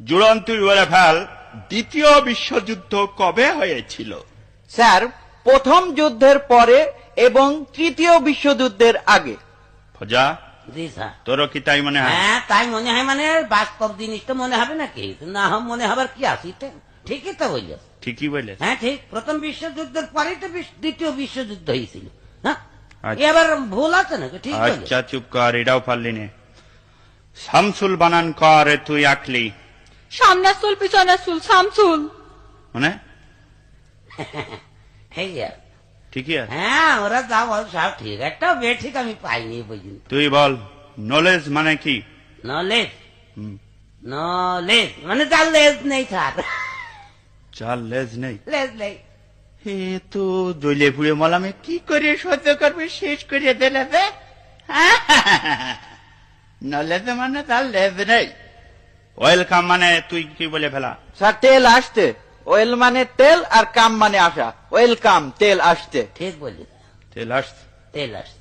জুড়ন তুই বলে ফেল, দ্বিতীয় বিশ্বযুদ্ধ কবে হয়েছিল? স্যার, প্রথম যুদ্ধের পরে এবং তৃতীয় বিশ্বযুদ্ধের আগে। ফজা, জি স্যার। তোরও কি তাই মনে হয়? হ্যাঁ, তাই মনে হয়। মানে বাস্তব জিনিস তো মনে হবে নাকি? না মনে হবার কি আছে? ঠিকই তো বলল। ঠিকই বলে। হ্যাঁ ঠিক, প্রথম বিশ্বযুদ্ধের পরেই তো দ্বিতীয় বিশ্বযুদ্ধ হয়েছিল। হ্যাঁ, আচ্ছা। এবার ভুল আছে নাকি? ঠিক বলল। আচ্ছা চুপ কর, এটাও পারলি নে। শামসুল বানান কর, তুই আঁকলি। সামনের চুল পিছনের চুল, শামসুল। মানে এই আর। ঠিকই আছে। হ্যাঁ, ওরা যা বল সব ঠিক। একটা বে ঠিক আমি পাইনি এই পর্যন্ত। তুই বল, নলেজ মানে কি? নলেজ, হুম, নলেজ মানে যার লেজ নেই স্যার। চার লেজ নেই। লেজ নেই। হে তো জ্বলে পুড়ে মলামে কি করে সহ্য করবে, শেষ করে দিলে যে। নলেজ মানে তার লেজ নেই। ওয়েলকাম মানে তুই কি বলে ফেলা? স্যার, তেল আসতে। ওয়েল মানে তেল আর কাম মানে আসা। ওয়েলকাম, তেল আসতে। ঠিক বললি। তেল আসছে, তেল আসছে।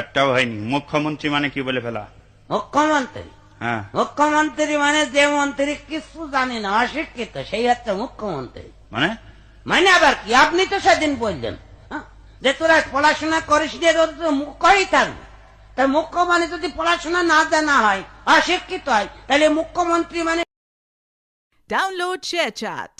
একটাও হয়নি। মুখ্যমন্ত্রী মানে কি বলে ফেলা? মুখ্যমন্ত্রী, হ্যাঁ, মুখ্যমন্ত্রী মানে যে মন্ত্রী কিছু জানে না, অশিক্ষিত, সেই হচ্ছে মুখ্যমন্ত্রী। মানে মানে আবার কি? আপনি তো সেদিন বললেন যে তোরা পড়াশোনা করিস দিয়ে তোর তো মুখ্যই থাকবে। তাই মুখ্য মানে যদি পড়াশোনা না জানা হয়, অশিক্ষিত হয়, তাহলে মুখ্যমন্ত্রী মানে Download ShareChat.